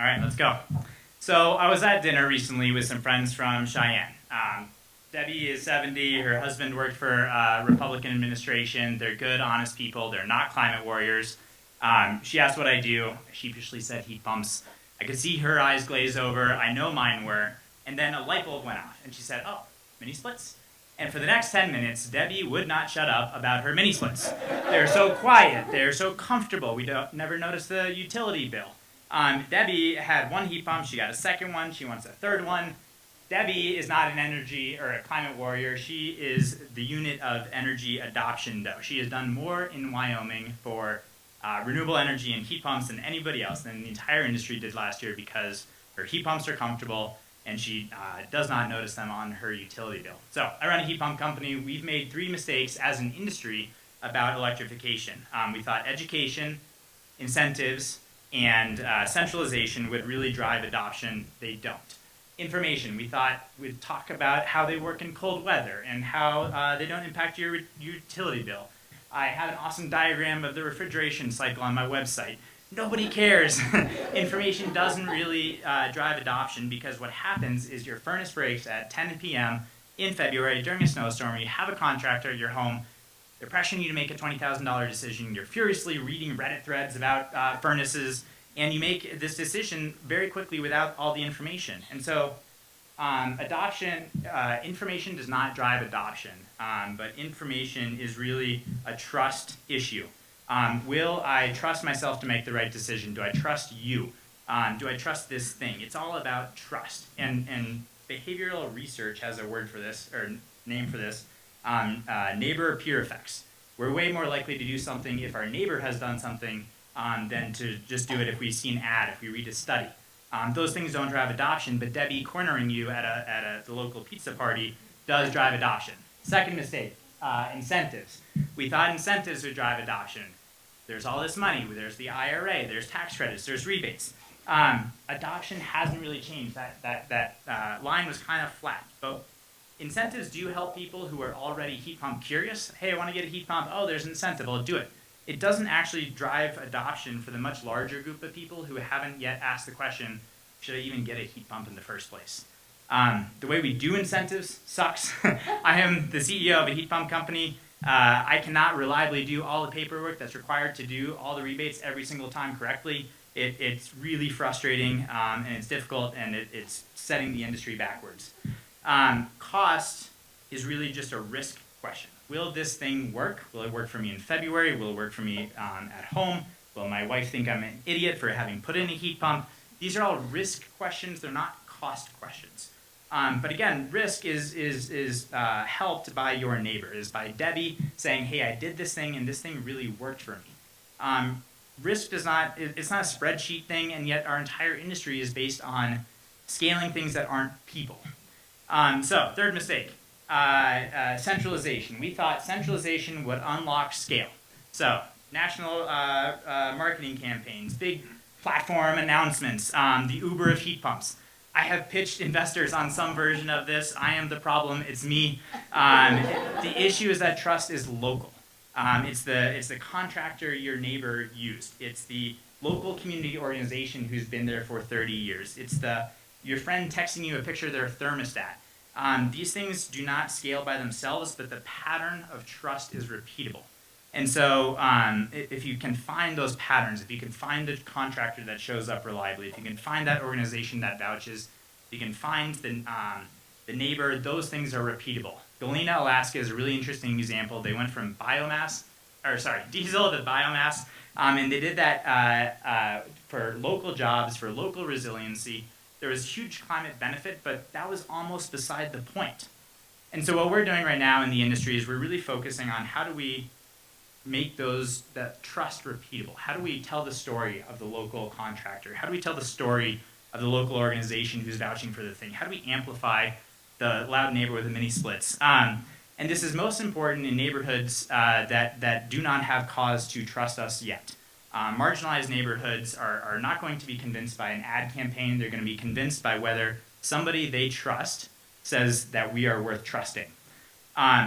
All right, let's go. So I was at dinner recently with some friends from Cheyenne. Debbie is 70. Her husband worked for Republican administration. They're good, honest people. They're not climate warriors. She asked what I do. I sheepishly said heat pumps. I could see her eyes glaze over. I know mine were. And then a light bulb went off, and she said, "Oh, mini splits?" And for the next 10 minutes, Debbie would not shut up about her mini splits. They're so quiet. They're so comfortable. We never notice the utility bill. Debbie had one heat pump. She got a second one. She wants a third one. Debbie is not an energy or a climate warrior. She is the unit of energy adoption, though. She has done more in Wyoming for renewable energy and heat pumps than anybody else, than the entire industry did last year, because her heat pumps are comfortable and she does not notice them on her utility bill. So I run a heat pump company. We've made 3 mistakes as an industry about electrification. We thought education, incentives, and centralization would really drive adoption. They don't. Information, we thought we'd talk about how they work in cold weather and how they don't impact your utility bill. I have an awesome diagram of the refrigeration cycle on my website. Nobody cares. Information doesn't really drive adoption, because what happens is your furnace breaks at 10 p.m. in February during a snowstorm. You have a contractor at your home. They're pressuring you to make a $20,000 decision. You're furiously reading Reddit threads about furnaces, and you make this decision very quickly without all the information. And so information does not drive adoption, but information is really a trust issue. Will I trust myself to make the right decision? Do I trust you? Do I trust this thing? It's all about trust. And behavioral research has a word for this, or name for this, neighbor peer effects. We're way more likely to do something if our neighbor has done something than to just do it if we see an ad, if we read a study. Those things don't drive adoption, but Debbie cornering you at the local pizza party does drive adoption. Second mistake, incentives. We thought incentives would drive adoption. There's all this money. There's the IRA. There's tax credits. There's rebates. Adoption hasn't really changed. That line was kind of flat. But incentives do help people who are already heat pump curious. Hey, I want to get a heat pump. Oh, there's an incentive. I'll do it. It doesn't actually drive adoption for the much larger group of people who haven't yet asked the question, should I even get a heat pump in the first place? The way we do incentives sucks. I am the CEO of a heat pump company. I cannot reliably do all the paperwork that's required to do all the rebates every single time correctly. It's really frustrating, and it's difficult, and it's setting the industry backwards. Cost is really just a risk question. Will this thing work? Will it work for me in February? Will it work for me at home? Will my wife think I'm an idiot for having put in a heat pump? These are all risk questions. They're not cost questions. But again, risk is helped by your neighbor, is by Debbie saying, hey, I did this thing and this thing really worked for me. Risk does not, it's not a spreadsheet thing, and yet our entire industry is based on scaling things that aren't people. So third mistake, centralization. We thought centralization would unlock scale. So national marketing campaigns, big platform announcements, the Uber of heat pumps. I have pitched investors on some version of this. I am the problem. It's me. The issue is that trust is local. It's the contractor your neighbor used. It's the local community organization who's been there for 30 years. It's your friend texting you a picture of their thermostat. These things do not scale by themselves, but the pattern of trust is repeatable. And so if you can find those patterns, if you can find the contractor that shows up reliably, if you can find that organization that vouches, if you can find the neighbor, those things are repeatable. Galena, Alaska is a really interesting example. They went from diesel to biomass, and they did that for local jobs, for local resiliency. There was huge climate benefit, but that was almost beside the point. And so what we're doing right now in the industry is we're really focusing on how do we make that trust repeatable? How do we tell the story of the local contractor? How do we tell the story of the local organization who's vouching for the thing? How do we amplify the loud neighbor with the mini splits? And this is most important in neighborhoods that do not have cause to trust us yet. Marginalized neighborhoods are not going to be convinced by an ad campaign. They're going to be convinced by whether somebody they trust says that we are worth trusting.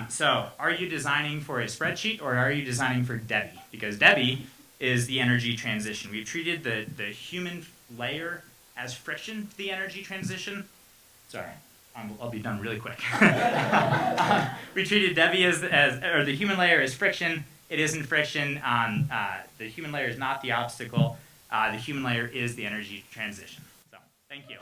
So are you designing for a spreadsheet, or are you designing for Debbie? Because Debbie is the energy transition. We've treated the human layer as friction to the energy transition. Sorry, I'll be done really quick. We treated Debbie or the human layer as friction. It isn't friction. The human layer is not the obstacle. The human layer is the energy transition. So, thank you.